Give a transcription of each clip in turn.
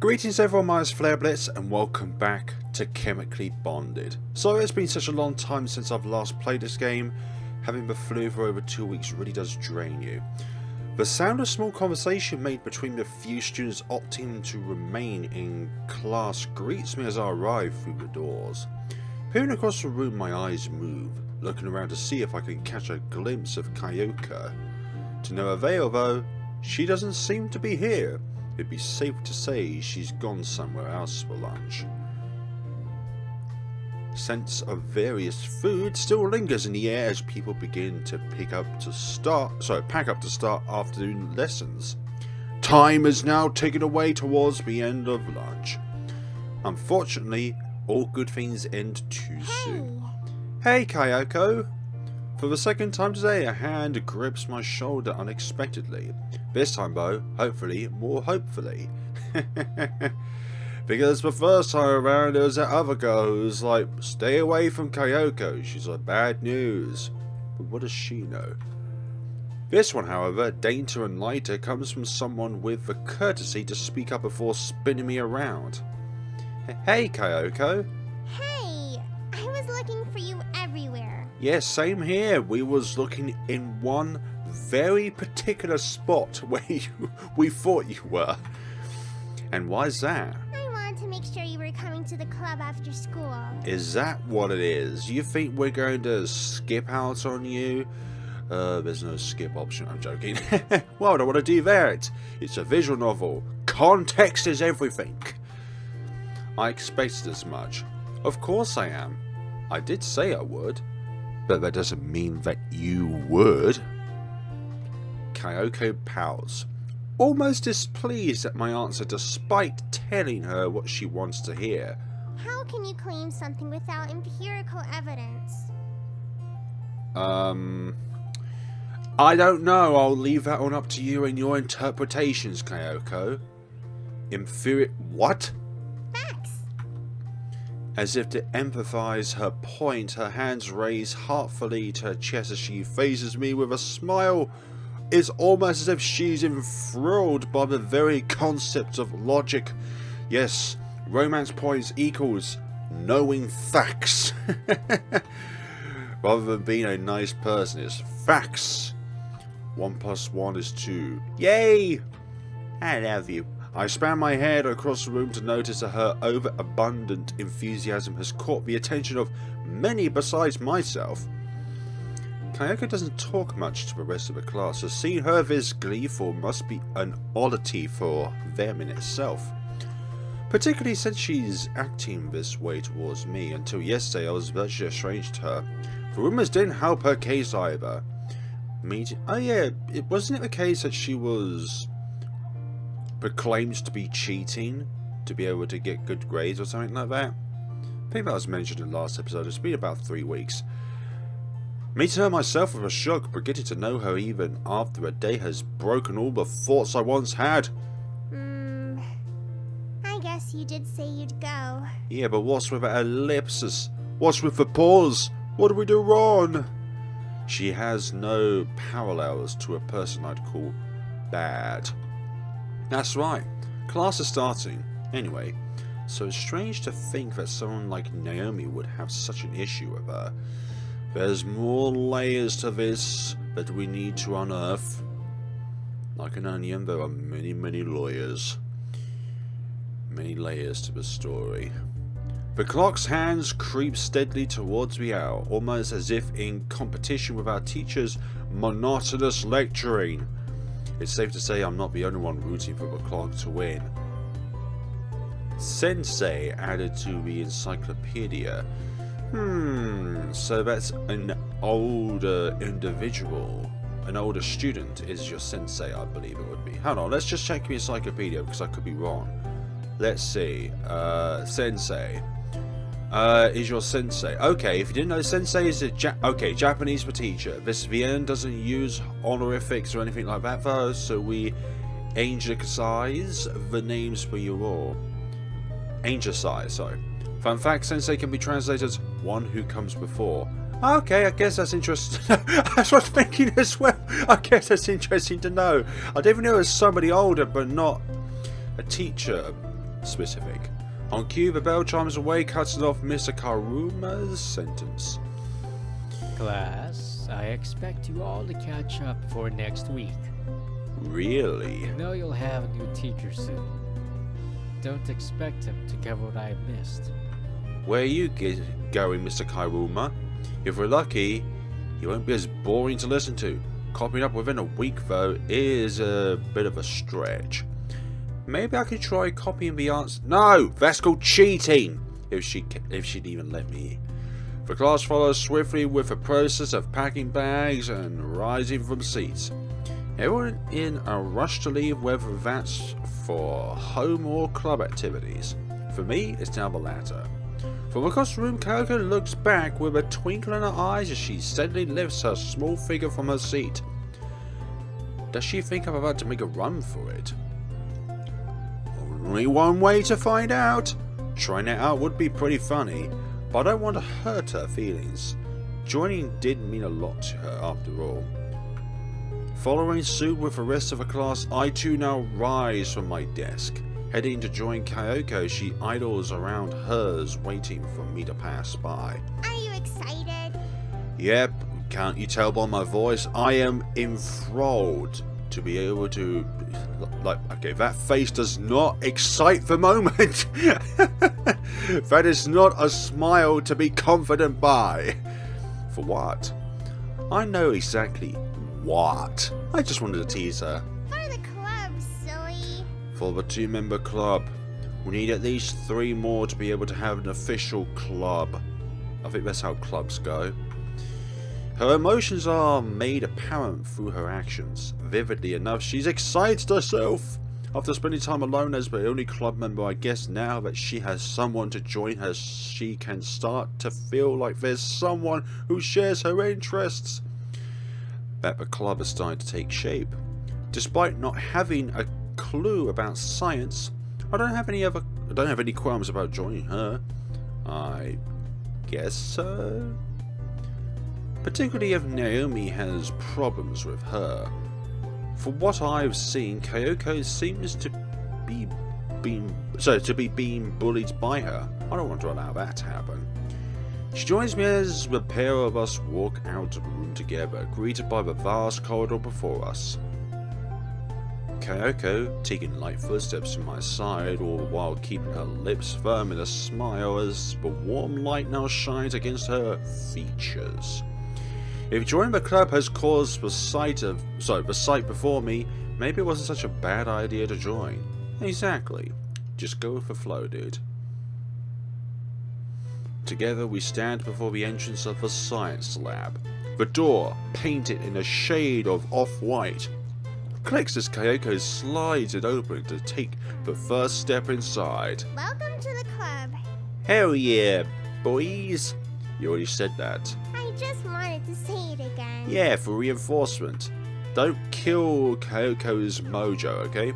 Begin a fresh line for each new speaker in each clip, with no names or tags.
Greetings everyone, my name is FlareBlitzed and welcome back to Chemically Bonded. So it's been such a long time since I've last played this game. Having the flu for over 2 weeks really does drain you. The sound of small conversation made between the few students opting to remain in class greets me as I arrive through the doors. Peering across the room, my eyes move, looking around to see if I can catch a glimpse of Kayoko. To no avail though, she doesn't seem to be here. It'd be safe to say she's gone somewhere else for lunch. Sense of various food still lingers in the air as people begin to pack up to start afternoon lessons. Time is now ticking away towards the end of lunch. Unfortunately, all good things end too soon. Hey Kayoko! For the second time today, a hand grips my shoulder unexpectedly. This time though, more hopefully. Because the first time around, there was that other girl who was like, stay away from Kayoko, she's like bad news. But what does she know? This one, however, daintier and lighter, comes from someone with the courtesy to speak up before spinning me around. Hey Kayoko!
Hey! I was looking for you everywhere.
Yes, same here. We was looking in one very particular spot where we thought you were. And why's that?
I wanted to make sure you were coming to the club after school.
Is that what it is? You think we're going to skip out on you? There's no skip option. I'm joking. Well, I don't want to do that. It's a visual novel. Context is everything. I expected as much. Of course I am. I did say I would. But that doesn't mean that you would. Kayoko pouts, almost displeased at my answer despite telling her what she wants to hear.
How can you claim something without empirical evidence?
I don't know. I'll leave that one up to you and your interpretations, Kayoko. What? As if to empathize her point, her hands raise heartfully to her chest as she faces me with a smile. It's almost as if she's enthralled by the very concept of logic. Yes, romance points equals knowing facts. Rather than being a nice person, it's facts. 1 + 1 is 2. Yay! I love you. I span my head across the room to notice that her overabundant enthusiasm has caught the attention of many besides myself. Kayoko doesn't talk much to the rest of the class, so seeing her this gleeful must be an oddity for them in itself. Particularly since she's acting this way towards me. Until yesterday I was virtually estranged to her. The rumours didn't help her case either. Oh yeah, wasn't it the case that she was proclaimed to be cheating to be able to get good grades or something like that? I think that was mentioned in the last episode. It's been about 3 weeks. Meeting her myself was a shock, but getting to know her even after a day has broken all the thoughts I once had.
I guess you did say you'd go.
Yeah, but what's with that ellipsis? What's with the pause? What did we do wrong? She has no parallels to a person I'd call bad. That's right, class is starting. Anyway, so it's strange to think that someone like Naomi would have such an issue with her. There's more layers to this that we need to unearth. Like an onion, there are many, many layers. Many layers to the story. The clock's hands creep steadily towards the hour, almost as if in competition with our teacher's monotonous lecturing. It's safe to say I'm not the only one rooting for the clock to win. Sensei added to the encyclopedia. So that's an older individual. An older student is your sensei, I believe it would be. Hold on, let's just check the encyclopedia because I could be wrong. Let's see. Sensei. Is your sensei. Okay, if you didn't know, sensei is a Japanese for teacher. This VN doesn't use honorifics or anything like that though, so we anglicise the names for you all. Anglicise, sorry. Fun fact, sensei can be translated as one who comes before. Okay, I guess that's interesting. That's what I was thinking as well. I guess that's interesting to know. I didn't even know it was somebody older, but not a teacher. specific. On cue, the bell chimes away, cutting off Mr. Karuma's sentence.
Class, I expect you all to catch up before next week.
Really?
I know you'll have a new teacher soon. Don't expect him to cover what I missed.
Where are you going, Mr. Karuma? If we're lucky, he won't be as boring to listen to. Copying up within a week, though, is a bit of a stretch. Maybe I could try copying the answer. No, that's called cheating. If she'd even let me. The class follows swiftly with the process of packing bags and rising from seats. Everyone in a rush to leave, whether that's for home or club activities. For me, it's now the latter. From across the room, Kyoko looks back with a twinkle in her eyes as she steadily lifts her small figure from her seat. Does she think I'm about to make a run for it? Only one way to find out. Trying it out would be pretty funny, but I don't want to hurt her feelings. Joining did mean a lot to her after all. Following suit with the rest of the class, I too now rise from my desk. Heading to join Kyoko, she idles around hers, waiting for me to pass by.
Are you excited?
Yep, can't you tell by my voice? I am enthralled to be able to... okay, that face does not excite the moment. That is not a smile to be confident by. For what? I know exactly what. I just wanted to tease her.
For the club, silly.
For the 2-member club. We need at least 3 more to be able to have an official club. I think that's how clubs go. Her emotions are made apparent through her actions. Vividly enough, she's excited herself. After spending time alone as the only club member, I guess now that she has someone to join her, she can start to feel like there's someone who shares her interests. That the club is starting to take shape. Despite not having a clue about science, I don't have any qualms about joining her. I guess so. Particularly if Naomi has problems with her. For what I've seen, Kyoko seems to be being bullied by her. I don't want to allow that to happen. She joins me as the pair of us walk out of the room together, greeted by the vast corridor before us. Kyoko taking light footsteps to my side, all the while keeping her lips firm in a smile as the warm light now shines against her features. If joining the club has caused the sight before me, maybe it wasn't such a bad idea to join. Exactly. Just go with the flow, dude. Together we stand before the entrance of the science lab. The door, painted in a shade of off-white, clicks as Kyoko slides it open to take the first step inside.
Welcome to the club.
Hell yeah, boys. You already said that.
I just wanted to say it again.
Yeah, for reinforcement. Don't kill Kyoko's mojo, okay?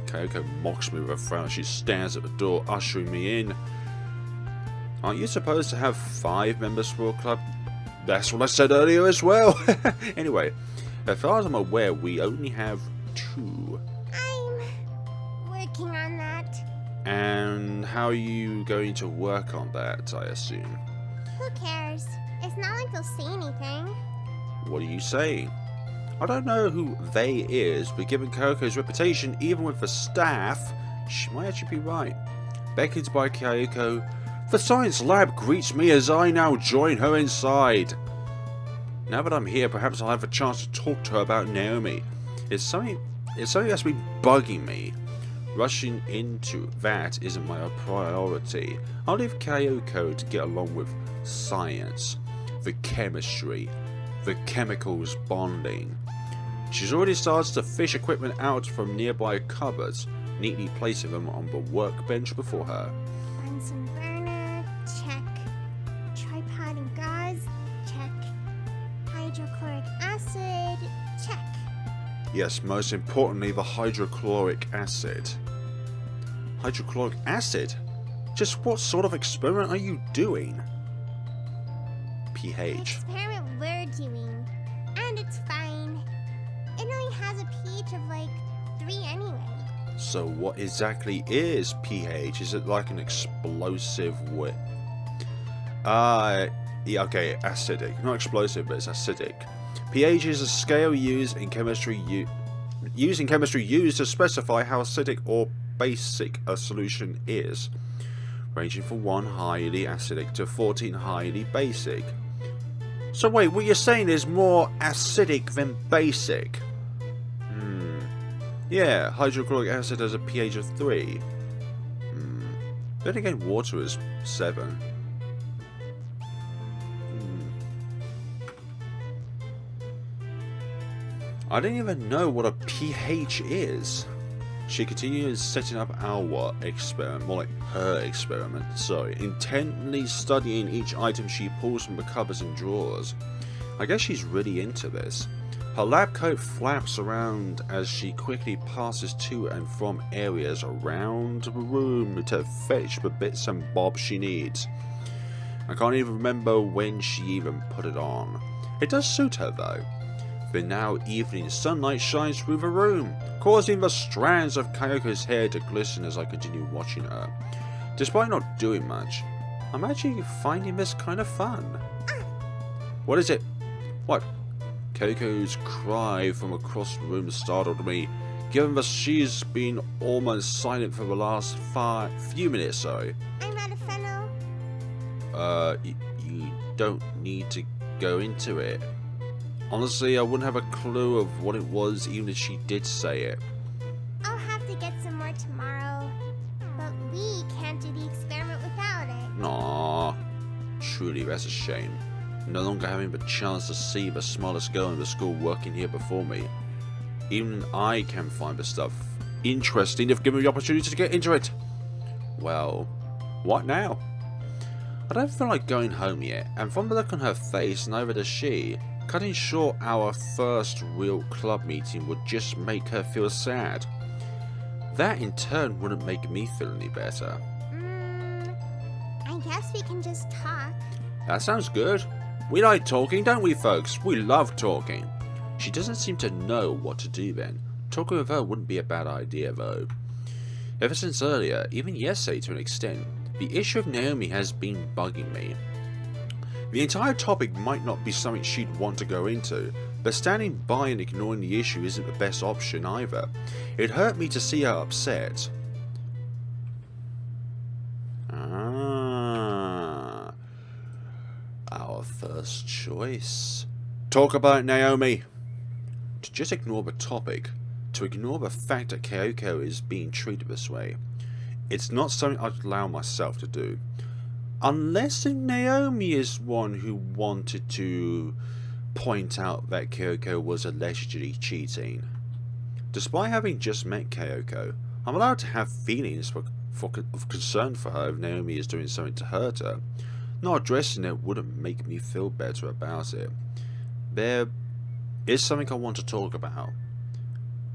Kyoko mocks me with a frown as she stands at the door, ushering me in. Aren't you supposed to have 5 members for a club? That's what I said earlier as well. Anyway, as far as I'm aware, we only have 2.
I'm working on that.
And how are you going to work on that, I assume?
Who cares? It's not like they'll say anything.
What are you saying? I don't know who they is, but given Kyoko's reputation, even with the staff, she might actually be right. Beckoned by Kyoko, the science lab greets me as I now join her inside. Now that I'm here, perhaps I'll have a chance to talk to her about Naomi. It's something that's been bugging me. Rushing into that isn't my priority. I'll leave Kyoko to get along with science, the chemistry, the chemicals bonding. She's already started to fish equipment out from nearby cupboards, neatly placing them on the workbench before her.
Bunsen burner, check. Tripod and gauze, check. Hydrochloric acid, check.
Yes, most importantly, the hydrochloric acid. Hydrochloric acid? Just what sort of experiment are you doing?
The
pH.
experiment we're doing. And it's fine. It only has a pH of like 3 anyway.
So what exactly is pH? Is it like an explosive yeah, okay, acidic. Not explosive, but it's acidic. pH is a scale used in chemistry used to specify how acidic or basic a solution is, ranging from 1 highly acidic to 14 highly basic. So wait, what you're saying is more acidic than basic? Yeah, hydrochloric acid has a pH of 3. Then again, water is 7. I don't even know what a pH is. She continues setting up our experiment, more like her experiment, sorry, intently studying each item she pulls from the cupboards and drawers. I guess she's really into this. Her lab coat flaps around as she quickly passes to and from areas around the room to fetch the bits and bobs she needs. I can't even remember when she even put it on. It does suit her though. The now evening sunlight shines through the room, causing the strands of Kyoko's hair to glisten as I continue watching her. Despite not doing much, I'm actually finding this kind of fun. What is it? What? Kyoko's cry from across the room startled me, given that she's been almost silent for the last few minutes, sorry.
I'm out of fennel.
You don't need to go into it. Honestly, I wouldn't have a clue of what it was even if she did say it.
I'll have to get some more tomorrow. But we can't do the experiment without it.
Aww. Truly, that's a shame. No longer having the chance to see the smallest girl in the school working here before me. Even I can find the stuff interesting if given the opportunity to get into it. Well, what now? I don't feel like going home yet, and from the look on her face, neither does she. Cutting short our first real club meeting would just make her feel sad. That in turn wouldn't make me feel any better.
I guess we can just talk.
That sounds good. We like talking, don't we, folks? We love talking. She doesn't seem to know what to do then. Talking with her wouldn't be a bad idea, though. Ever since earlier, even yesterday to an extent, the issue of Naomi has been bugging me. The entire topic might not be something she'd want to go into, but standing by and ignoring the issue isn't the best option either. It hurt me to see her upset. Our first choice. Talk about Naomi. To just ignore the topic, to ignore the fact that Kyoko is being treated this way, it's not something I'd allow myself to do. Unless Naomi is one who wanted to point out that Kyoko was allegedly cheating. Despite having just met Kyoko, I'm allowed to have feelings of concern for her if Naomi is doing something to hurt her. Not addressing it wouldn't make me feel better about it. There is something I want to talk about.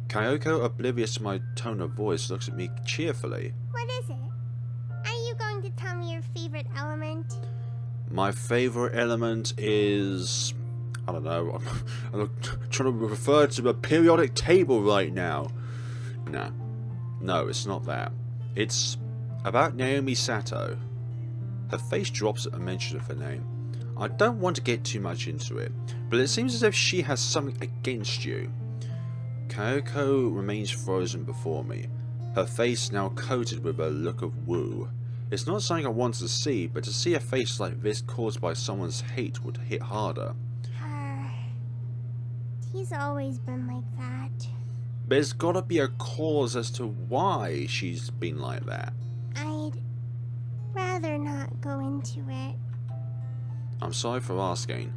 Kyoko, oblivious to my tone of voice, looks at me cheerfully.
What is it? Are you going to tell me your favorite element?
My favorite element is... I don't know. I'm trying to refer to the periodic table right now. No, it's not that. It's about Naomi Sato. Her face drops at the mention of her name. I don't want to get too much into it, but it seems as if she has something against you. Kyoko remains frozen before me, her face now coated with a look of woe. It's not something I want to see, but to see a face like this caused by someone's hate would hit harder.
He's always been like that.
There's gotta be a cause as to why she's been like that.
I'd rather not go into it.
I'm sorry for asking.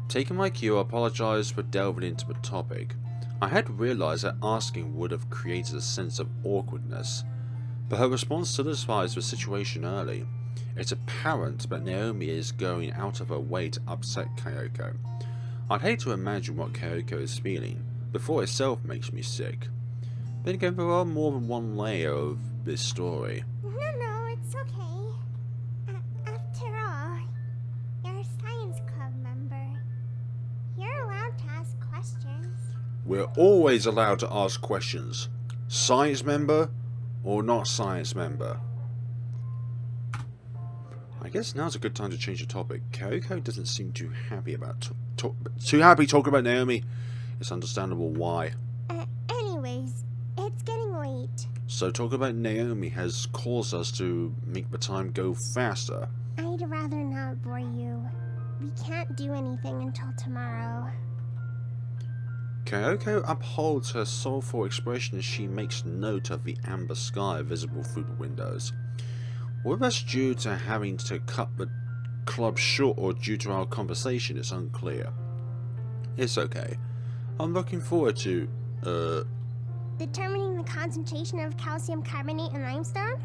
Taking my cue, I apologise for delving into the topic. I had realised that asking would have created a sense of awkwardness, but her response solidifies the situation early. It's apparent that Naomi is going out of her way to upset Kyoko. I'd hate to imagine what Kyoko is feeling. The thought itself makes me sick. Then again, there are more than one layer of this story.
No, it's okay. After all, you're a science club member. You're allowed to ask questions.
We're always allowed to ask questions. Science member or not science member? I guess now's a good time to change the topic. Kyoko doesn't seem too happy about talking about Naomi. It's understandable why.
Anyways, it's getting late.
So talking about Naomi has caused us to make the time go faster.
I'd rather not bore you. We can't do anything until tomorrow.
Kyoko upholds her soulful expression as she makes note of the amber sky visible through the windows. Whether that's due to having to cut the club short or due to our conversation is unclear. It's okay. I'm looking forward to,
Determining the concentration of calcium carbonate in limestone?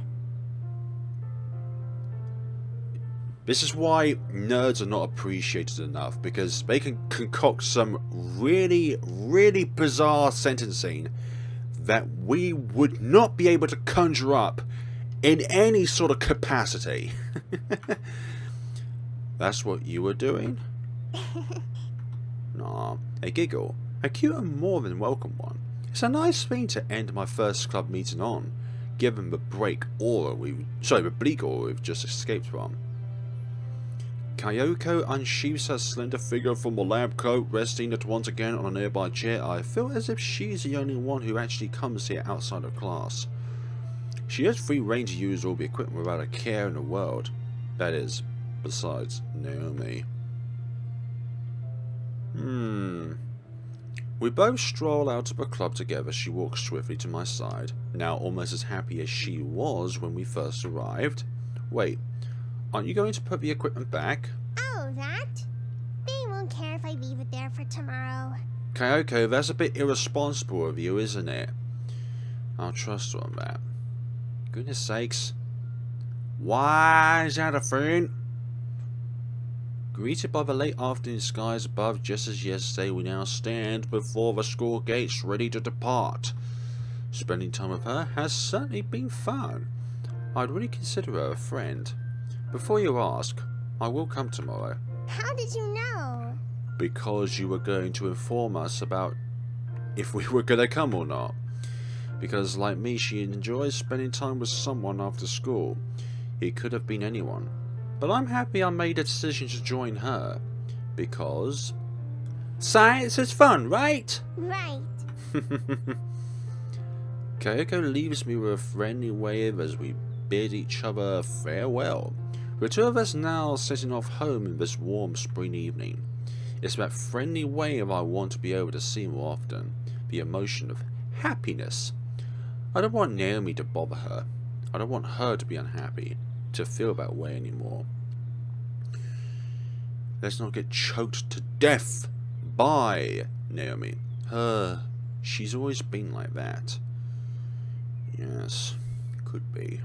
This is why nerds are not appreciated enough, because they can concoct some really, really bizarre sentencing that we would not be able to conjure up in any sort of capacity. That's what you were doing? Nah, a giggle. A cute and more than welcome one. It's a nice thing to end my first club meeting on, given the bleak aura we've just escaped from. Kyoko unsheathes her slender figure from the lab coat, resting it once again on a nearby chair. I feel as if she's the only one who actually comes here outside of class. She has free reign to use all the equipment without a care in the world. That is, besides Naomi. We both stroll out of the club together. She walks swiftly to my side, now almost as happy as she was when we first arrived. Wait, aren't you going to put the equipment back?
Oh, that? They won't care if I leave it there for tomorrow.
Kyoko, that's a bit irresponsible of you, isn't it? I'll trust her on that. Goodness sakes. Why is that a thing? Greeted by the late afternoon skies above, just as yesterday, we now stand before the school gates ready to depart. Spending time with her has certainly been fun. I'd really consider her a friend. Before you ask, I will come tomorrow.
How did you know?
Because you were going to inform us about if we were going to come or not. Because, like me, she enjoys spending time with someone after school. It could have been anyone. But I'm happy I made a decision to join her. Because science is fun, right?
Right.
Kyoko leaves me with a friendly wave as we bid each other farewell. The two of us now setting off home in this warm spring evening. It's that friendly wave I want to be able to see more often. The emotion of happiness. I don't want Naomi to bother her. I don't want her to be unhappy, to feel that way anymore. Let's not get choked to death by Naomi. She's always been like that. Yes, could be.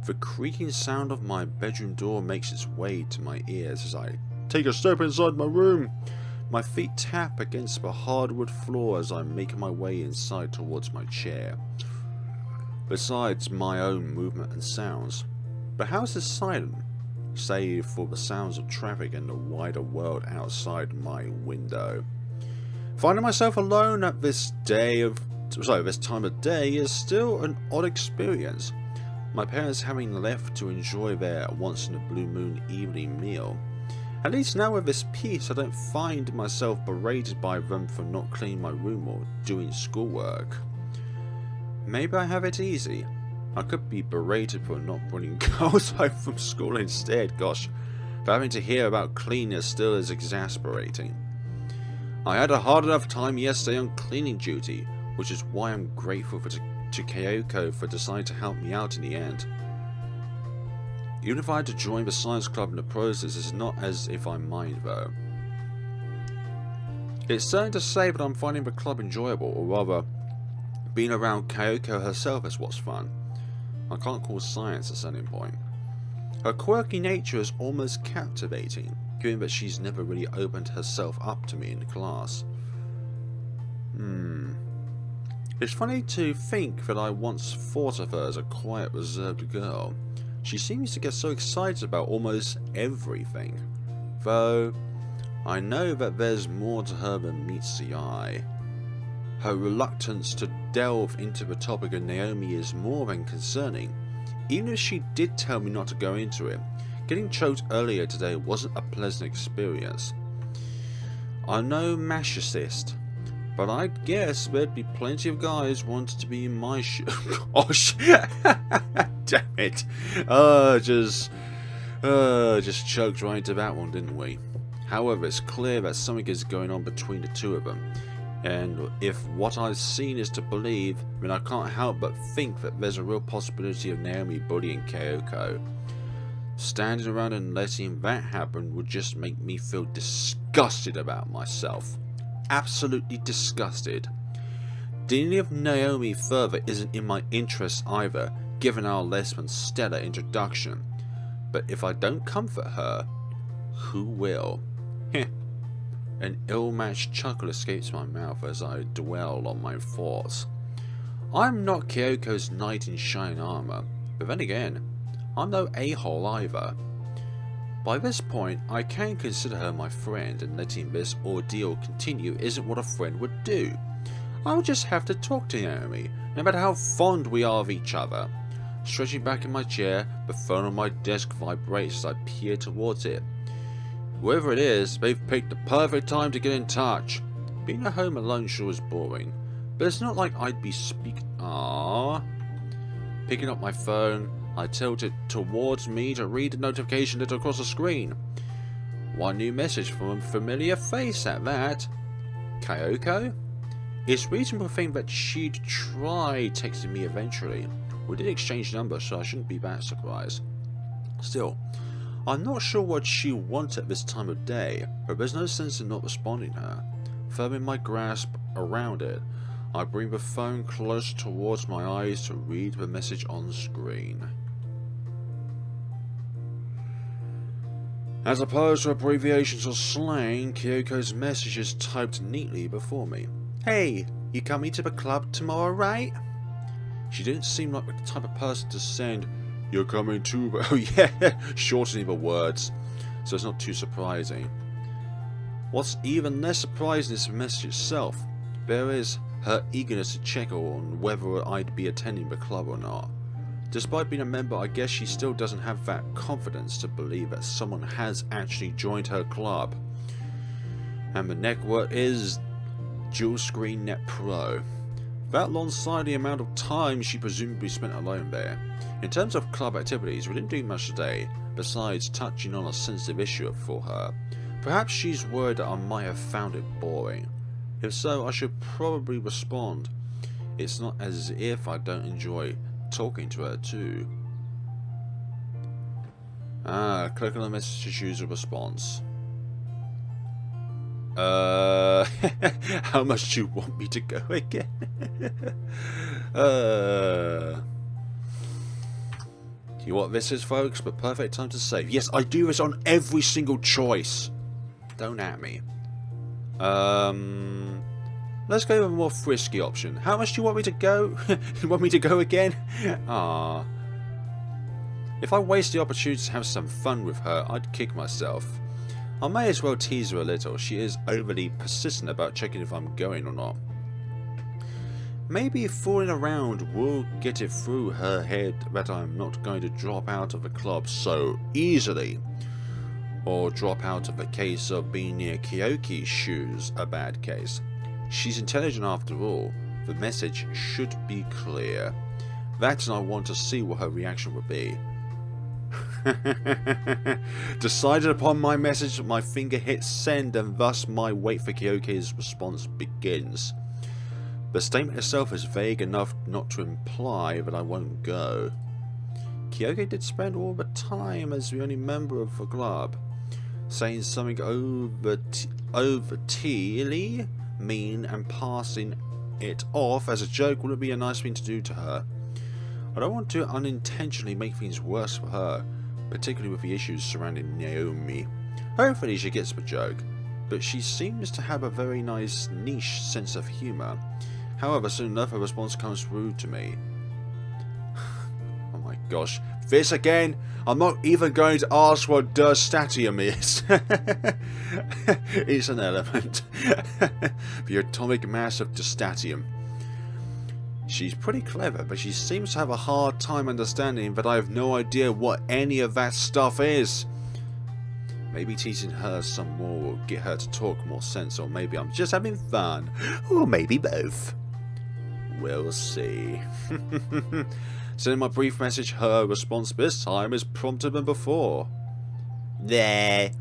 The creaking sound of my bedroom door makes its way to my ears as I take a step inside my room. My feet tap against the hardwood floor as I make my way inside towards my chair. Besides my own movement and sounds, the house is silent, save for the sounds of traffic and the wider world outside my window. Finding myself alone at this time of day is still an odd experience. My parents having left to enjoy their once-in-a-blue-moon evening meal. At least now with this peace, I don't find myself berated by them for not cleaning my room or doing schoolwork. Maybe I have it easy. I could be berated for not bringing girls home from school instead, gosh. But having to hear about cleanliness still is exasperating. I had a hard enough time yesterday on cleaning duty, which is why I'm grateful to Kyoko for deciding to help me out in the end. Even if I had to join the science club in the process, it's not as if I mind though. It's certain to say that I'm finding the club enjoyable, or rather, being around Kyoko herself is what's fun. I can't call science a selling point. Her quirky nature is almost captivating, given that she's never really opened herself up to me in class. It's funny to think that I once thought of her as a quiet, reserved girl. She seems to get so excited about almost everything. Though, I know that there's more to her than meets the eye. Her reluctance to delve into the topic of Naomi is more than concerning. Even if she did tell me not to go into it, getting choked earlier today wasn't a pleasant experience. I'm no masochist, but I guess there'd be plenty of guys wanting to be in my Gosh, damn it! Just choked right into that one, didn't we? However, it's clear that something is going on between the two of them, and if what I've seen is to believe, then I can't help but think that there's a real possibility of Naomi bullying Kyoko. Standing around and letting that happen would just make me feel disgusted about myself. Absolutely disgusted. Dealing with Naomi further isn't in my interest either, given our less than stellar introduction. But if I don't comfort her, who will? Heh. An ill-matched chuckle escapes my mouth as I dwell on my thoughts. I'm not Kyoko's knight in shining armour, but then again, I'm no a-hole either. By this point, I can consider her my friend, and letting this ordeal continue isn't what a friend would do. I'll just have to talk to Naomi, no matter how fond we are of each other. Stretching back in my chair, the phone on my desk vibrates as I peer towards it. Whoever it is, they've picked the perfect time to get in touch. Being at home alone sure is boring, but it's not like I'd be Picking up my phone, I tilt it towards me to read the notification lit across the screen. One new message from a familiar face at that. Kyoko? It's reasonable to think that she'd try texting me eventually. We did exchange numbers, so I shouldn't be that surprised. Still, I'm not sure what she wants at this time of day, but there's no sense in not responding to her. Firming my grasp around it, I bring the phone close towards my eyes to read the message on screen. As opposed to abbreviations or slang, Kyoko's message is typed neatly before me. Hey, you coming to the club tomorrow, right? She didn't seem like the type of person to send, "You're coming too," but oh yeah, shortening the words, so it's not too surprising. What's even less surprising is the message itself. There is her eagerness to check on whether I'd be attending the club or not. Despite being a member, I guess she still doesn't have that confidence to believe that someone has actually joined her club. And the network is Dual Screen Net Pro. That alongside the amount of time she presumably spent alone there. In terms of club activities, we didn't do much today, besides touching on a sensitive issue for her. Perhaps she's worried that I might have found it boring. If so, I should probably respond. It's not as if I don't enjoy talking to her too. Click on the message to choose a response. How much do you want me to go again? You know what this is, folks? The perfect time to save. Yes, I do this on every single choice. Don't at me. Let's go with a more frisky option. How much do you want me to go? You want me to go again? Ah. If I waste the opportunity to have some fun with her, I'd kick myself. I may as well tease her a little. She is overly persistent about checking if I'm going or not. Maybe fooling around will get it through her head that I'm not going to drop out of the club so easily. Or drop out of the case of being near Kyoko's shoes, a bad case. She's intelligent after all. The message should be clear. That, and I want to see what her reaction would be. Decided upon my message, my finger hits send, and thus my wait for Kyoko's response begins. The statement itself is vague enough not to imply that I won't go. Kyoko did spend all the time as the only member of the club, saying something overtly mean and passing it off as a joke wouldn't be a nice thing to do to her. I don't want to unintentionally make things worse for her, particularly with the issues surrounding Naomi. Hopefully she gets the joke, but she seems to have a very nice niche sense of humour. However, soon enough her response comes through to me. Oh my gosh, This again? I'm not even going to ask what statium is. It's an element. The atomic mass of statium. She's pretty clever, but she seems to have a hard time understanding that I have no idea what any of that stuff is. Maybe teaching her some more will get her to talk more sense, or maybe I'm just having fun. Or maybe both. We'll see. Sending my brief message, her response this time is prompter than before. There.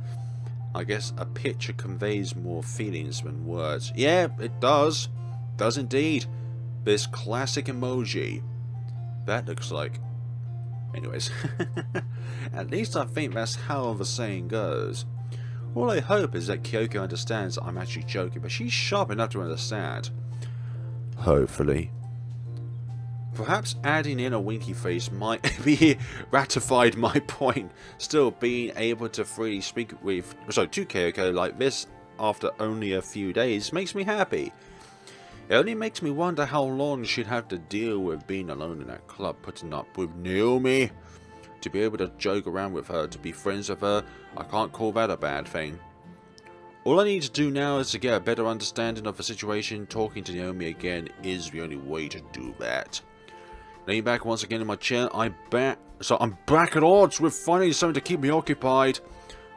I guess a picture conveys more feelings than words. Yeah, it does. Does indeed. This classic emoji. That looks like... Anyways. At least I think that's how the saying goes. All I hope is that Kyoko understands I'm actually joking, but she's sharp enough to understand. Hopefully. Perhaps adding in a winky face might be ratified my point. Still, being able to freely speak to Kyoko like this after only a few days makes me happy. It only makes me wonder how long she'd have to deal with being alone in that club, putting up with Naomi. To be able to joke around with her, to be friends with her, I can't call that a bad thing. All I need to do now is to get a better understanding of the situation. Talking to Naomi again is the only way to do that. Laying back once again in my chair, I'm back at odds with finding something to keep me occupied.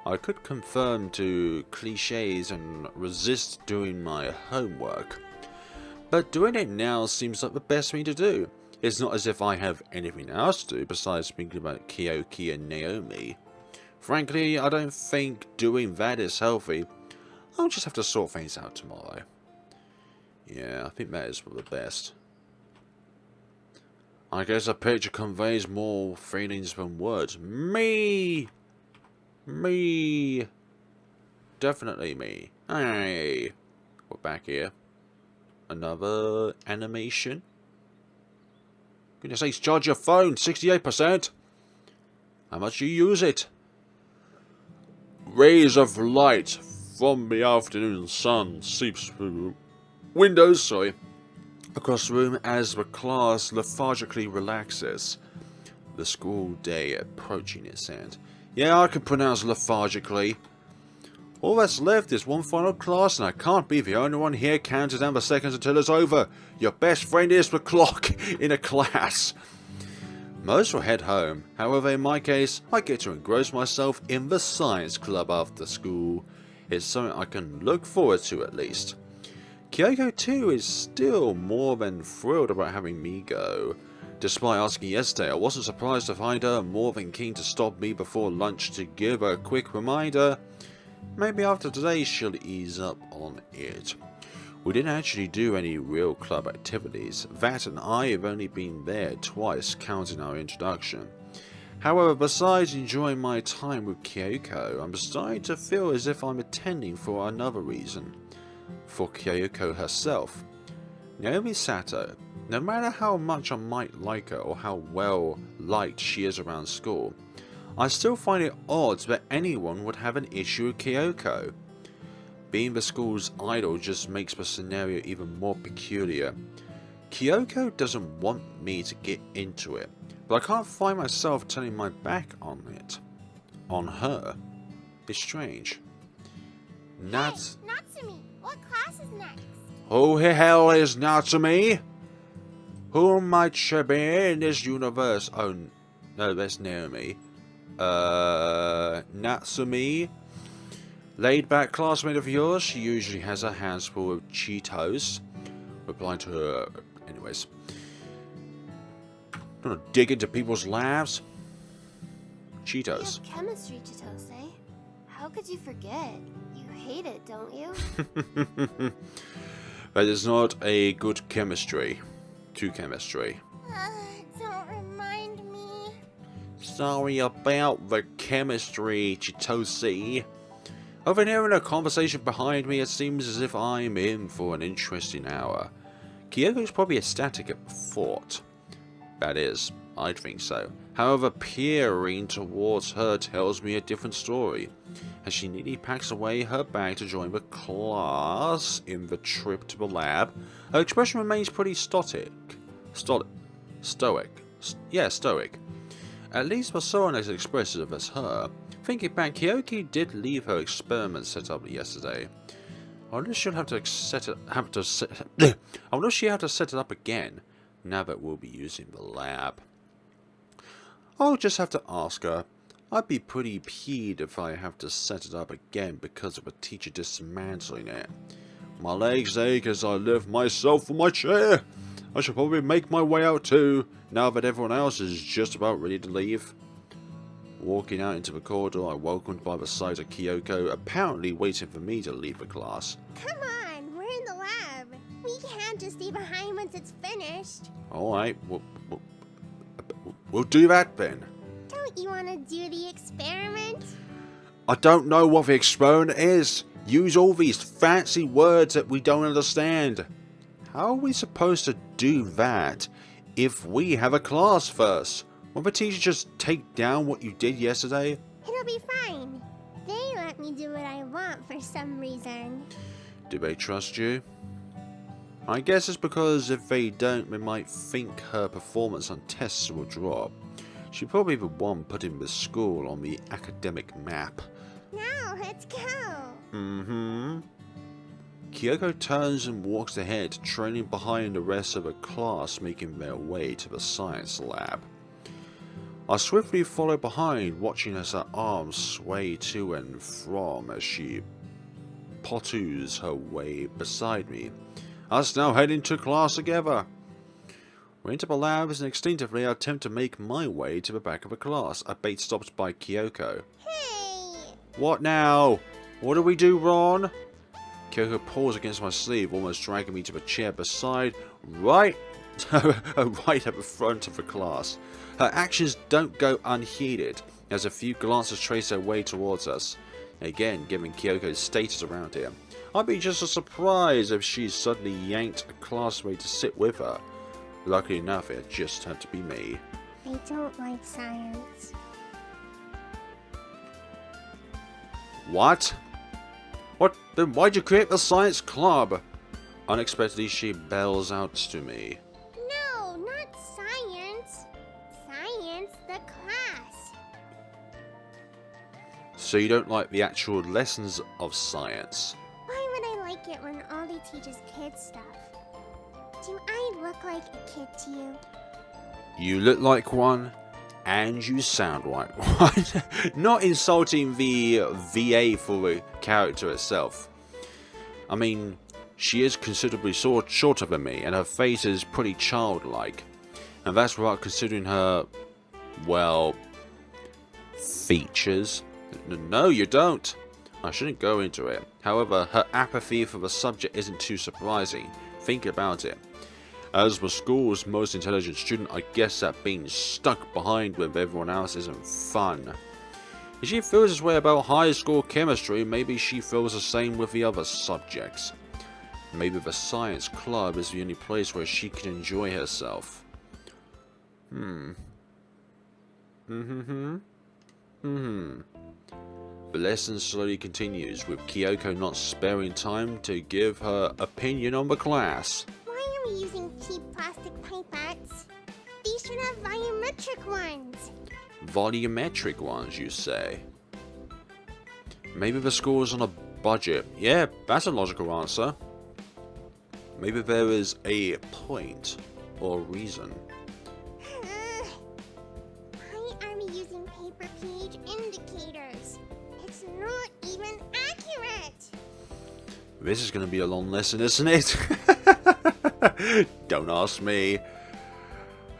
I could conform to cliches and resist doing my homework, but doing it now seems like the best thing to do. It's not as if I have anything else to do besides thinking about Kyoko and Naomi. Frankly, I don't think doing that is healthy. I'll just have to sort things out tomorrow. Yeah, I think that is for the best. I guess a picture conveys more feelings than words. Me! Me! Definitely me. Hey! We're back here. Another animation. Goodness sakes, charge your phone, 68%. How much do you use it? Rays of light from the afternoon sun seeps through windows, across the room as the class lethargically relaxes. The school day approaching its end. Yeah, I can pronounce lethargically. All that's left is one final class, and I can't be the only one here counting down the seconds until it's over. Your best friend is the clock in a class. Most will head home. However, in my case, I get to engross myself in the science club after school. It's something I can look forward to at least. Kyoko too is still more than thrilled about having me go. Despite asking yesterday, I wasn't surprised to find her more than keen to stop me before lunch to give her a quick reminder. Maybe after today she'll ease up on it. We didn't actually do any real club activities. That and I have only been there twice, counting our introduction. However, besides enjoying my time with Kyoko, I'm starting to feel as if I'm attending for another reason. For Kyoko herself. Naomi Sato, no matter how much I might like her or how well liked she is around school, I still find it odd that anyone would have an issue with Kyoko. Being the school's idol just makes the scenario even more peculiar. Kyoko doesn't want me to get into it, but I can't find myself turning my back on it. On her. It's strange.
Hey, Natsumi, what class is next?
Who the hell is Natsumi? Who might she be in this universe? Oh, no, that's Naomi. Natsumi? Laid back classmate of yours? She usually has her hands full of Cheetos. Replying to her. Anyways. Don't wanna dig into people's lives. Cheetos.
You have chemistry, Chitose. How could you forget? You hate it, don't you?
That is not a good chemistry. To chemistry.
Don't remind me.
Sorry about the chemistry, Chitose. Overhearing a conversation behind me, it seems as if I'm in for an interesting hour. Kyoko's probably ecstatic at the thought. That is, I'd think so. However, peering towards her tells me a different story. As she neatly packs away her bag to join the class in the trip to the lab, her expression remains pretty stoic. At least for someone as expressive as her. Thinking back, Kyoki did leave her experiment set up yesterday. I wonder if she'll have to set it I wonder if she'll have to set it up again, now that we'll be using the lab. I'll just have to ask her. I'd be pretty peeved if I have to set it up again because of a teacher dismantling it. My legs ache as I lift myself from my chair. I should probably make my way out too, now that everyone else is just about ready to leave. Walking out into the corridor, I'm welcomed by the sight of Kyoko, apparently waiting for me to leave the class.
Come on, we're in the lab. We can't just stay behind once it's finished.
Alright, we'll do that then.
Don't you want to do the experiment?
I don't know what the experiment is. Use all these fancy words that we don't understand. How are we supposed to do that if we have a class first? Will the teacher just take down what you did yesterday?
It'll be fine. They let me do what I want for some reason.
Do they trust you? I guess it's because if they don't, they might think her performance on tests will drop. She'll probably be the one putting the school on the academic map.
Now, let's go.
Kyoko turns and walks ahead, trailing behind the rest of the class making their way to the science lab. I swiftly follow behind, watching as her arms sway to and from as she pottoos her way beside me. Us now heading to class together. We're into the labs and instinctively I attempt to make my way to the back of the class, a bait stopped by Kyoko.
Hey!
What now? What do we do, Ron? Kyoko pulls against my sleeve, almost dragging me to the chair beside, right at the front of the class. Her actions don't go unheeded, as a few glances trace their way towards us, again giving Kyoko's status around here. I'd be just as surprised if she suddenly yanked a classmate to sit with her. Luckily enough, it just had to be me.
I don't like science.
What? What? Then why'd you create the science club? Unexpectedly, she bells out to me.
No, not science. Science, the class.
So you don't like the actual lessons of science?
Why would I like it when all they teach is kid stuff? Do I look like a kid to you?
You look like one, and you sound like one. Not insulting the VA for the character itself. I mean, she is considerably shorter than me, and her face is pretty childlike. And that's without considering her, well, features. No, you don't. I shouldn't go into it. However, her apathy for the subject isn't too surprising. Think about it. As the school's most intelligent student, I guess that being stuck behind with everyone else isn't fun. If she feels this way about high school chemistry, maybe she feels the same with the other subjects. Maybe the science club is the only place where she can enjoy herself. The lesson slowly continues, with Kyoko not sparing time to give her opinion on the class.
Why are we using cheap plastic pipettes? These should have volumetric ones.
Volumetric ones, you say? Maybe the school is on a budget. Yeah, that's a logical answer. Maybe there is a point or reason.
Why are we using paper page indicators? It's not even accurate.
This is going to be a long lesson, isn't it? Don't ask me.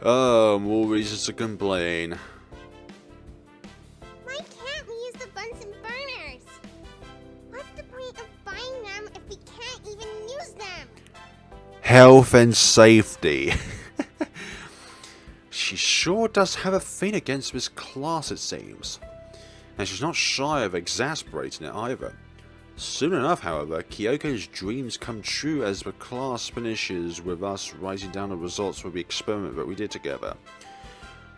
Oh, more reasons to complain.
Why can't we use the Bunsen burners? What's the point of buying them if we can't even use them?
Health and safety. She sure does have a thing against this class, it seems. And she's not shy of exasperating it either. Soon enough, however, Kyoko's dreams come true as the class finishes with us writing down the results of the experiment that we did together.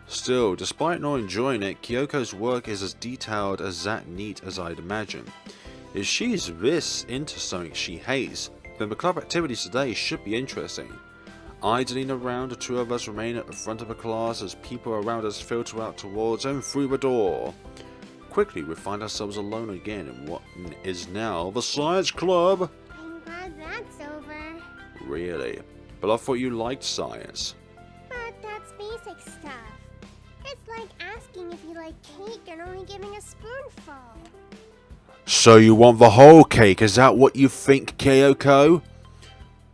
Still, despite not enjoying it, Kyoko's work is as detailed as that neat as I'd imagine. If she's this into something she hates, then the club activities today should be interesting. Idling around, the two of us remain at the front of the class as people around us filter out towards and through the door. Quickly, we find ourselves alone again in what is now the science club.
I'm glad that's over.
Really? But I thought you liked science.
But that's basic stuff. It's like asking if you like cake and only giving a spoonful.
So you want the whole cake, is that what you think, Kyoko?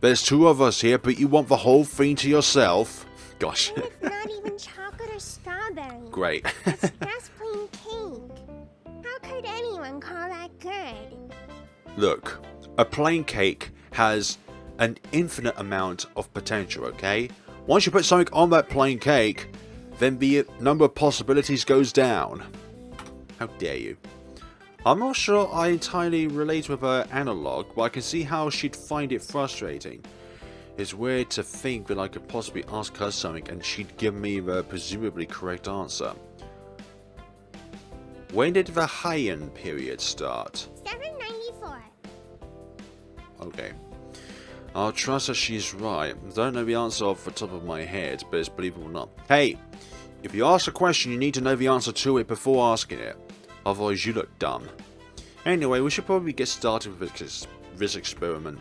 There's two of us here, but you want the whole thing to yourself? Gosh.
And it's not even chocolate or strawberry.
Great.
It's just plain cake. How could anyone call that good?
Look, a plain cake has an infinite amount of potential, okay? Once you put something on that plain cake, then the number of possibilities goes down. How dare you? I'm not sure I entirely relate with her analog, but I can see how she'd find it frustrating. It's weird to think that I could possibly ask her something and she'd give me the presumably correct answer. When did the Heian period start?
794.
Okay. I'll trust that she's right. I don't know the answer off the top of my head, but it's believable or not. Hey! If you ask a question, you need to know the answer to it before asking it. Otherwise, you look dumb. Anyway, we should probably get started with this experiment.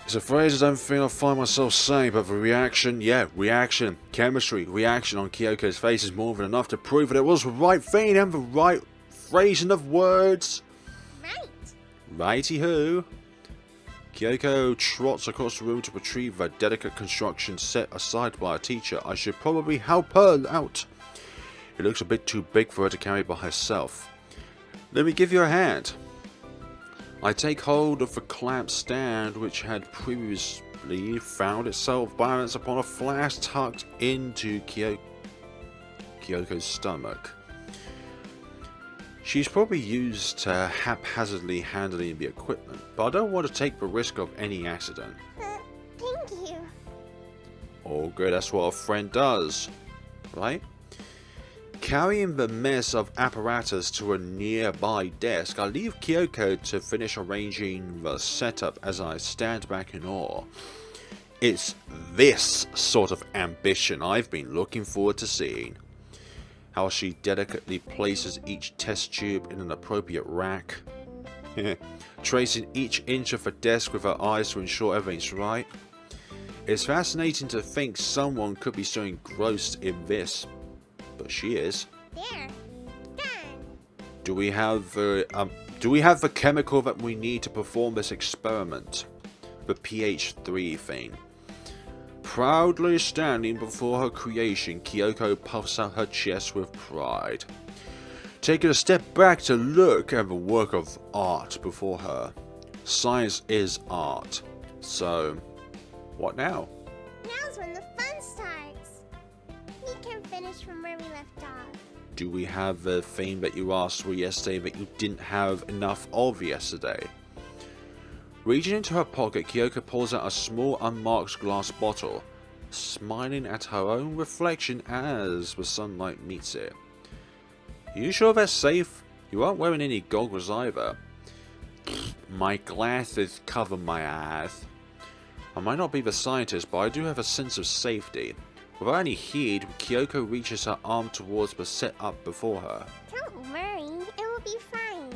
It's a phrase I don't think I'll find myself saying, but the reaction, chemistry, reaction on Kyoko's face is more than enough to prove that it was the right thing and the right phrasing of words.
Right.
Righty-hoo. Kyoko trots across the room to retrieve the delicate construction set aside by a teacher. I should probably help her out. It looks a bit too big for her to carry by herself. Let me give you a hand. I take hold of the clamp stand which had previously found itself balanced upon a flask tucked into Kyoko's stomach. She's probably used to haphazardly handling the equipment, but I don't want to take the risk of any accident.
Thank you.
Oh good, that's what a friend does, right? Carrying the mess of apparatus to a nearby desk, I leave Kyoko to finish arranging the setup as I stand back in awe. It's this sort of ambition I've been looking forward to seeing. How she delicately places each test tube in an appropriate rack. Tracing each inch of the desk with her eyes to ensure everything's right. It's fascinating to think someone could be so engrossed in this. But she is.
There. Done.
Do we have the chemical that we need to perform this experiment? The pH3 thing. Proudly standing before her creation, Kyoko puffs out her chest with pride. Taking a step back to look at the work of art before her. Science is art. So, what now?
Now's when the fun starts. We can finish from where we left off.
Do we have the thing that you asked for yesterday that you didn't have enough of yesterday? Reaching into her pocket, Kyoko pulls out a small unmarked glass bottle, smiling at her own reflection as the sunlight meets it. Are you sure that's safe? You aren't wearing any goggles either. My glasses cover my eyes. I might not be the scientist, but I do have a sense of safety. Without any heed, Kyoko reaches her arm towards the setup before her.
Don't worry, it will be fine.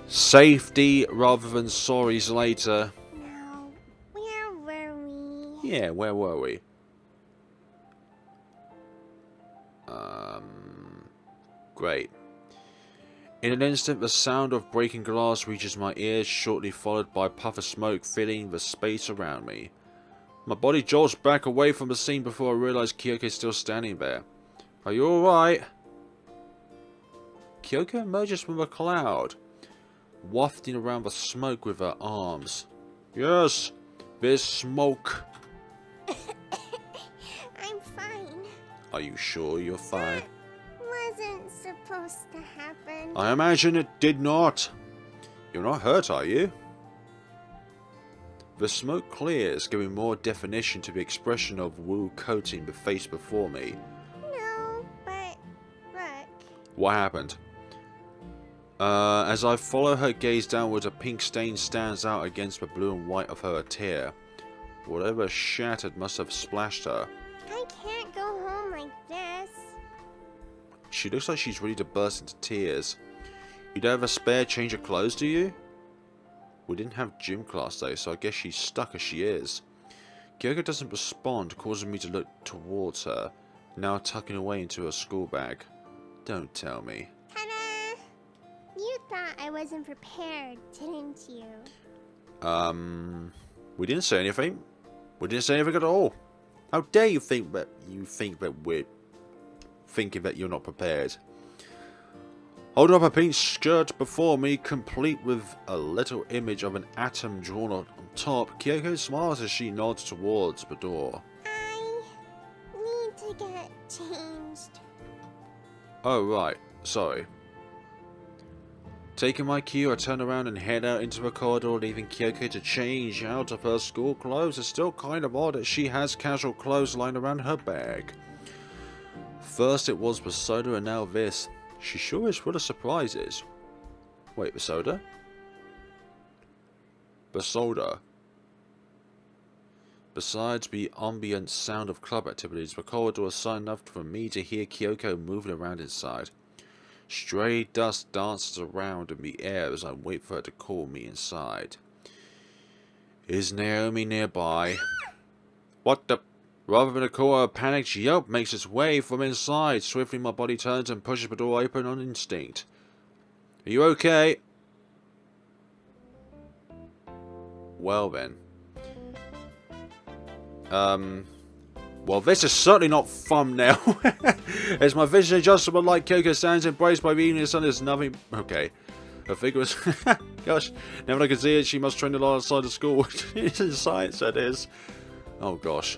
Safety rather than sorries later.
No, where were we?
Yeah, where were we? Great. In an instant, the sound of breaking glass reaches my ears, shortly followed by a puff of smoke filling the space around me. My body jolts back away from the scene before I realize Kyoko is still standing there. Are you alright? Kyoko emerges from a cloud, wafting around the smoke with her arms. Yes, there's smoke.
I'm fine.
Are you sure you're fine?
Wasn't supposed to happen.
I imagine it did not. You're not hurt, are you? The smoke clears, giving more definition to the expression of Wu coating the face before me.
No, but look.
What happened? As I follow her gaze downwards, a pink stain stands out against the blue and white of her attire. Whatever shattered must have splashed her.
I can't go home like this.
She looks like she's ready to burst into tears. You don't have a spare change of clothes, do you? We didn't have gym class though, so I guess she's stuck as she is. Kyoko doesn't respond, causing me to look towards her, now tucking away into her school bag. Don't tell me.
Ta-da! You thought I wasn't prepared, didn't you?
We didn't say anything. We didn't say anything at all. How dare you think that we're thinking that you're not prepared? Hold up a pink skirt before me, complete with a little image of an atom drawn on top. Kyoko smiles as she nods towards the door.
I need to get changed.
Oh, right. Sorry. Taking my cue, I turn around and head out into the corridor, leaving Kyoko to change out of her school clothes. It's still kind of odd that she has casual clothes lying around her bag. First it was the soda and now this. She sure is full of surprises. Wait, the soda? The soda. Besides the ambient sound of club activities, the corridor is silent enough for me to hear Kyoko moving around inside. Stray dust dances around in the air as I wait for her to call me inside. Is Naomi nearby? What the... Rather than a call, a panicked yelp makes its way from inside. Swiftly my body turns and pushes the door open on instinct. Are you okay? Well then. Well, this is certainly not thumbnail. As my vision adjustable like Kyoko stands embraced by the evening sun, there's nothing... Okay. Her figure was... Gosh, now that I can see it, she must trend a lot outside of school. It's in science, that is. Oh gosh.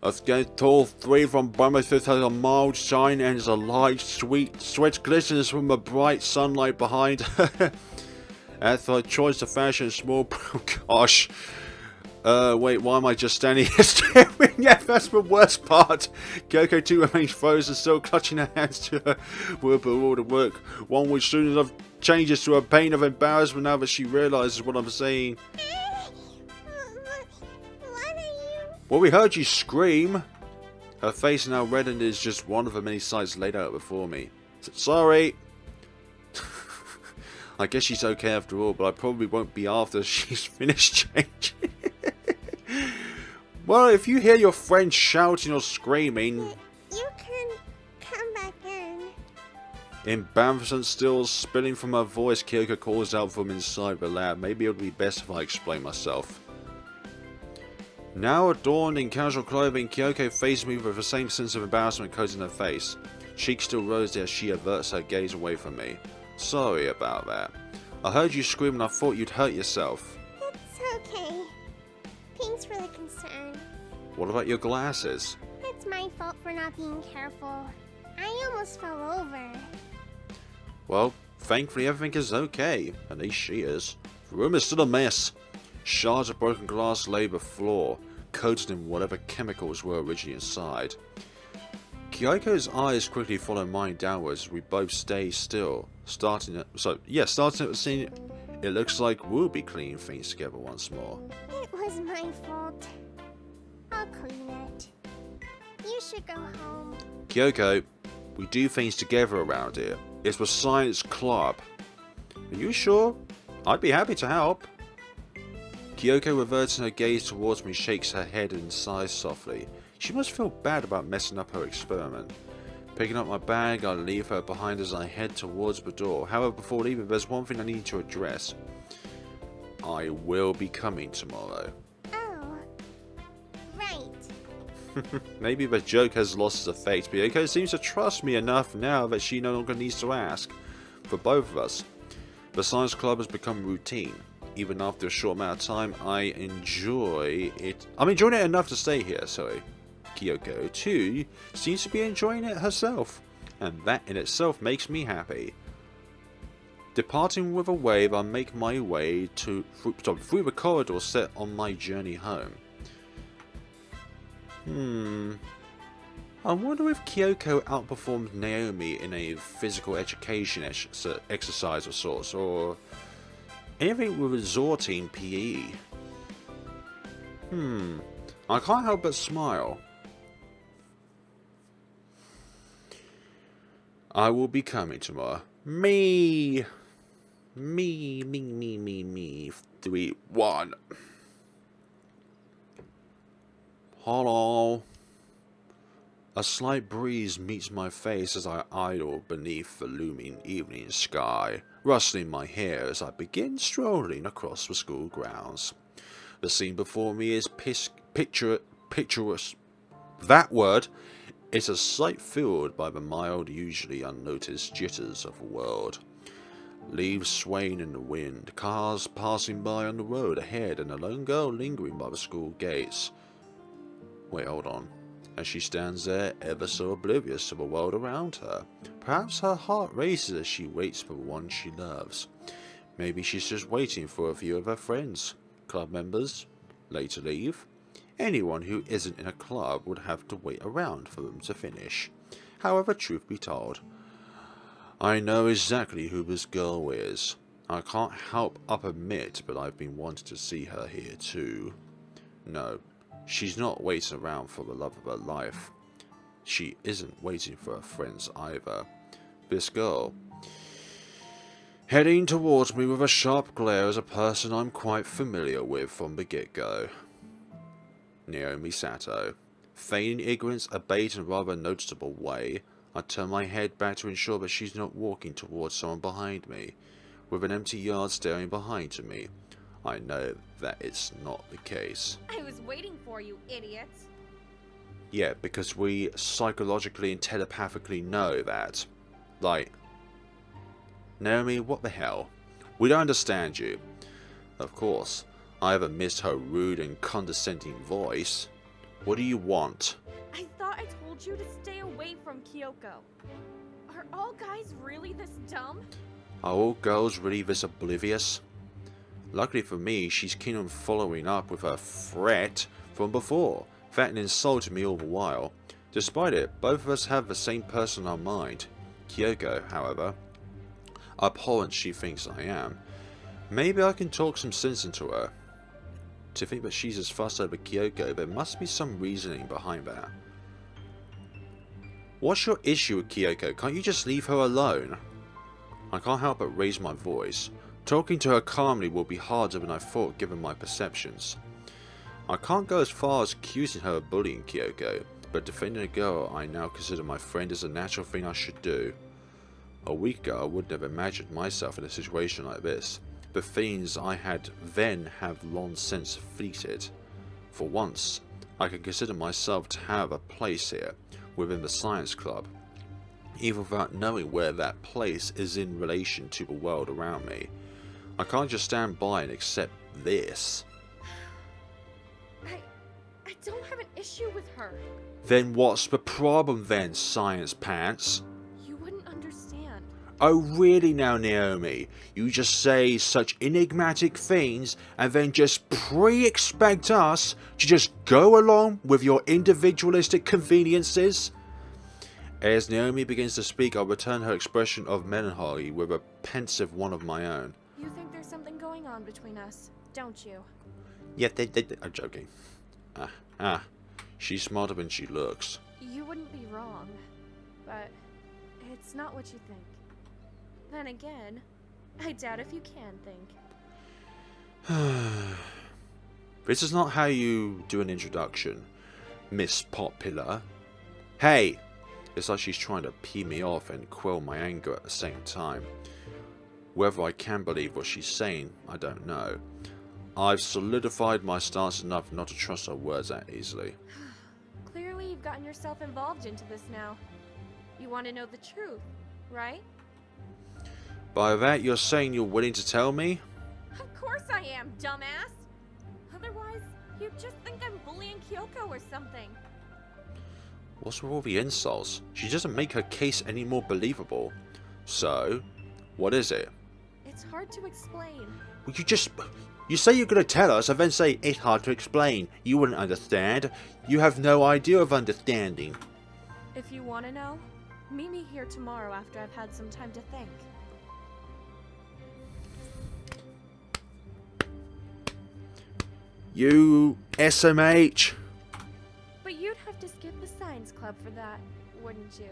A tall 3 from Bournemouth has a mild shine and is a light, sweet sweat glistens from the bright sunlight behind her. As her choice of fashion, small... Oh gosh. Wait, why am I just standing here staring? Yeah, that's the worst part. Kyoko too remains frozen, still clutching her hands to her bewildered work. One which soon enough changes to a pain of embarrassment now that she realizes what I'm saying.
What are you...
Well, we heard you scream. Her face now reddened is just one of the many sights laid out before me. Sorry. I guess she's okay after all, but I probably won't be after she's finished changing. Well, if you hear your friend shouting or screaming...
You can come back in.
Embarrassment still spilling from her voice, Kyoko calls out from inside the lab. Maybe it would be best if I explain myself. Now adorned in casual clothing, Kyoko faces me with the same sense of embarrassment coating her face. Cheeks still rosy as she averts her gaze away from me. Sorry about that. I heard you scream and I thought you'd hurt yourself.
It's okay. Thanks for the concern.
What about your glasses?
It's my fault for not being careful. I almost fell over.
Well, thankfully everything is okay. At least she is. The room is still a mess. Shards of broken glass lay the floor, coated in whatever chemicals were originally inside. Kyoko's eyes quickly follow mine downwards as we both stay still. Starting at the scene, it looks like we'll be cleaning things together once more.
It was my fault. I'll clean it. You should go home.
Kyoko, we do things together around here. It's the science club. Are you sure? I'd be happy to help. Kyoko, reverting her gaze towards me, shakes her head and sighs softly. She must feel bad about messing up her experiment. Picking up my bag, I leave her behind as I head towards the door. However, before leaving, there's one thing I need to address. I will be coming tomorrow.
Oh. Right.
Maybe the joke has lost its effect, but Kyoko seems to trust me enough now that she no longer needs to ask. For both of us. The science club has become routine. Even after a short amount of time, I'm enjoying it enough to stay here, sorry. Kyoko, too, seems to be enjoying it herself, and that in itself makes me happy. Departing with a wave, I make my way through the corridor set on my journey home. I wonder if Kyoko outperformed Naomi in a physical education exercise of sorts, or anything with resorting PE. I can't help but smile. I will be coming tomorrow. Me. 3, 1. Hello. A slight breeze meets my face as I idle beneath the looming evening sky, rustling my hair as I begin strolling across the school grounds. The scene before me is picturesque. That word is a sight filled by the mild, usually unnoticed jitters of the world. Leaves swaying in the wind, cars passing by on the road ahead, and a lone girl lingering by the school gates. Wait, hold on. As she stands there, ever so oblivious to the world around her. Perhaps her heart races as she waits for the one she loves. Maybe she's just waiting for a few of her friends, club members, late to leave. Anyone who isn't in a club would have to wait around for them to finish. However, truth be told, I know exactly who this girl is. I can't help but admit, but I've been wanting to see her here too. No. She's not waiting around for the love of her life. She isn't waiting for her friends either. This girl, heading towards me with a sharp glare, is a person I'm quite familiar with from the get-go. Naomi Sato. Feigning ignorance albeit in a rather noticeable way, I turn my head back to ensure that she's not walking towards someone behind me. With an empty yard staring behind me, I know that it's not the case.
I was waiting for you, idiots.
Yeah, because we psychologically and telepathically know that. Like, Naomi, what the hell? We don't understand you. Of course, I haven't missed her rude and condescending voice. What do you want?
I thought I told you to stay away from Kyoko. Are all guys really this dumb?
Are all girls really this oblivious? Luckily for me, she's keen on following up with her threat from before, that and insulted me all the while. Despite it, both of us have the same person in our mind. Kyoko, however, abhorrent she thinks I am. Maybe I can talk some sense into her. To think that she's as fussed over Kyoko, there must be some reasoning behind that. What's your issue with Kyoko? Can't you just leave her alone? I can't help but raise my voice. Talking to her calmly will be harder than I thought given my perceptions. I can't go as far as accusing her of bullying Kyoko, but defending a girl I now consider my friend is a natural thing I should do. A week ago I wouldn't have imagined myself in a situation like this. The things I had then have long since fleeted. For once, I can consider myself to have a place here, within the science club, even without knowing where that place is in relation to the world around me. I can't just stand by and accept this.
I don't have an issue with her.
Then what's the problem then, Science Pants?
You wouldn't understand.
Oh really now, Naomi? You just say such enigmatic things and then just pre-expect us to just go along with your individualistic conveniences? As Naomi begins to speak, I'll return her expression of melancholy with a pensive one of my own.
You think there's something going on between us, don't you?
Yeah, I'm joking. She's smarter than she looks.
You wouldn't be wrong, but it's not what you think. Then again, I doubt if you can think.
This is not how you do an introduction, Miss Popular. Hey! It's like she's trying to pee me off and quell my anger at the same time. Whether I can believe what she's saying, I don't know. I've solidified my stance enough not to trust her words that easily.
Clearly you've gotten yourself involved into this now. You want to know the truth, right?
By that you're saying you're willing to tell me?
Of course I am, dumbass! Otherwise, you'd just think I'm bullying Kyoko or something.
What's with all the insults? She doesn't make her case any more believable. So, what is it?
It's hard to explain.
Well, you say you're going to tell us and then say it's hard to explain. You wouldn't understand. You have no idea of understanding.
If you want to know, meet me here tomorrow after I've had some time to think.
You SMH!
But you'd have to skip the science club for that, wouldn't you?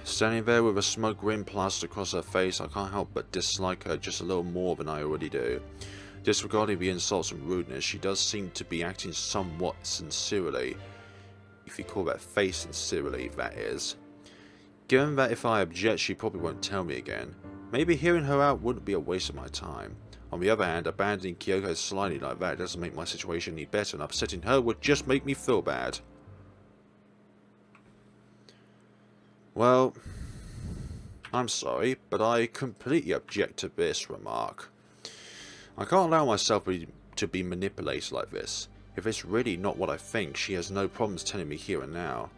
Standing there with a smug grin plastered across her face, I can't help but dislike her just a little more than I already do. Disregarding the insults and rudeness, she does seem to be acting somewhat sincerely. If you call that face sincerely, that is. Given that if I object, she probably won't tell me again. Maybe hearing her out wouldn't be a waste of my time. On the other hand, abandoning Kyoko slyly like that doesn't make my situation any better, and upsetting her would just make me feel bad. Well, I'm sorry, but I completely object to this remark. I can't allow myself to be manipulated like this. If it's really not what I think, she has no problems telling me here and now.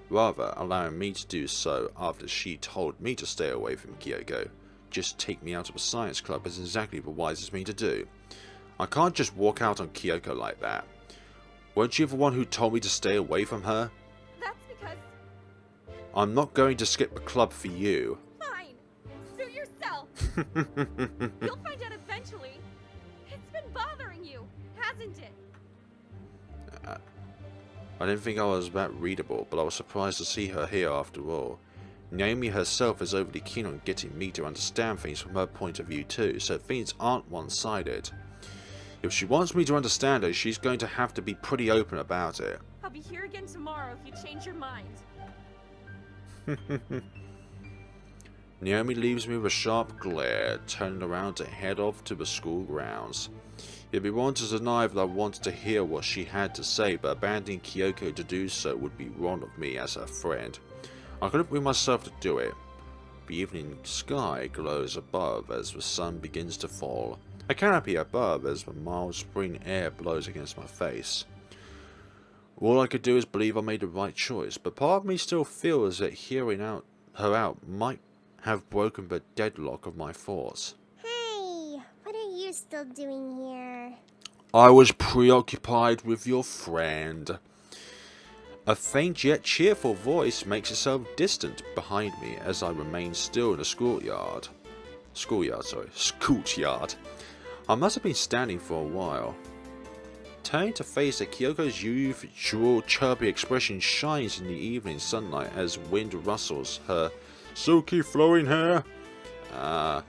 Rather, allowing me to do so after she told me to stay away from Kyoko. Just take me out of a science club is exactly the wisest thing to do. I can't just walk out on Kyoko like that. Weren't you the one who told me to stay away from her?
That's because...
I'm not going to skip the club for you.
Fine! Suit yourself! You'll find out eventually. It's been bothering you, hasn't it?
I didn't think I was that readable, but I was surprised to see her here after all. Naomi herself is overly keen on getting me to understand things from her point of view too, so things aren't one-sided. If she wants me to understand her, she's going to have to be pretty open about it.
I'll be here again tomorrow if you change your mind.
Naomi leaves me with a sharp glare, turning around to head off to the school grounds. It'd be wrong to deny that I wanted to hear what she had to say, but abandoning Kyoko to do so would be wrong of me as her friend. I couldn't bring myself to do it. The evening sky glows above as the sun begins to fall. A canopy above as the mild spring air blows against my face. All I could do is believe I made the right choice, but part of me still feels that hearing her out might have broken the deadlock of my thoughts.
Hey, what are you still doing here?
I was preoccupied with your friend. A faint yet cheerful voice makes itself distant behind me as I remain still in the schoolyard. Schoolyard. I must have been standing for a while. Turning to face her, Kyoko's usual chirpy expression shines in the evening sunlight as wind rustles her silky flowing hair. I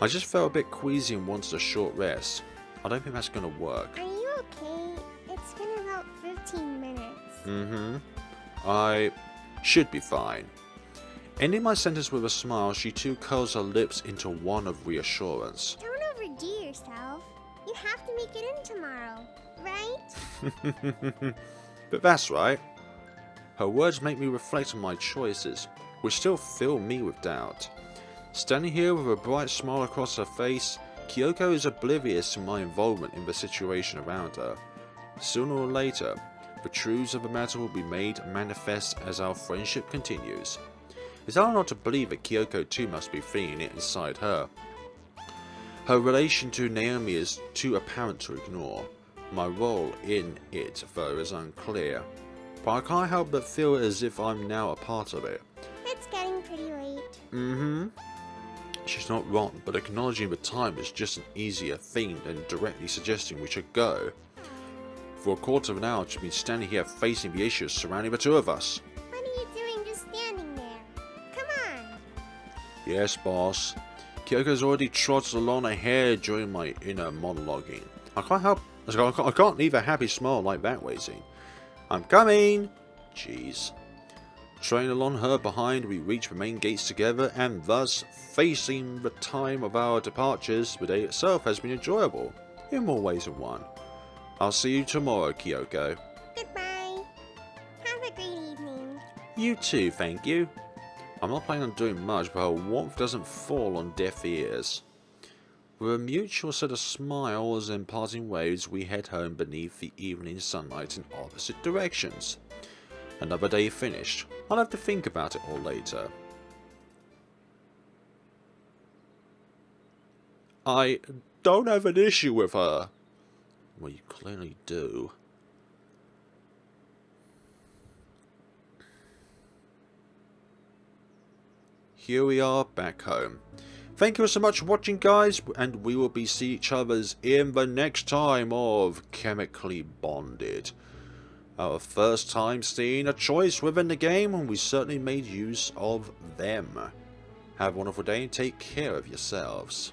just felt a bit queasy and wanted a short rest. I don't think that's gonna work.
Are you okay? It's been about 15 minutes.
I should be fine. Ending my sentence with a smile, she too curls her lips into one of reassurance.
Don't overdo yourself. You have to make it in tomorrow, right?
But that's right. Her words make me reflect on my choices, which still fill me with doubt. Standing here with a bright smile across her face, Kyoko is oblivious to my involvement in the situation around her. Sooner or later, the truths of the matter will be made manifest as our friendship continues. It's hard not to believe that Kyoko too must be feeling it inside her. Her relation to Naomi is too apparent to ignore. My role in it, though, is unclear. But I can't help but feel as if I'm now a part of it.
It's getting pretty late.
She's not wrong, but acknowledging the time is just an easier thing than directly suggesting we should go. For a quarter of an hour, she's been standing here facing the issues surrounding the two of us.
What are you doing just standing there? Come on.
Yes, boss. Kyoko's already trotted along ahead during my inner monologuing. I can't leave a happy smile like that waiting. I'm coming! Jeez. Trailing along her behind, we reach the main gates together, and thus, facing the time of our departures, the day itself has been enjoyable, in more ways than one. I'll see you tomorrow, Kyoko.
Goodbye. Have a great evening.
You too, thank you. I'm not planning on doing much, but her warmth doesn't fall on deaf ears. With a mutual set of smiles and parting waves, we head home beneath the evening sunlight in opposite directions. Another day finished. I'll have to think about it all later. I don't have an issue with her. Well, you clearly do. Here we are back home. Thank you so much for watching, guys, and we will be seeing each other's in the next time of Chemically Bonded. Our first time seeing a choice within the game, and we certainly made use of them. Have a wonderful day and take care of yourselves.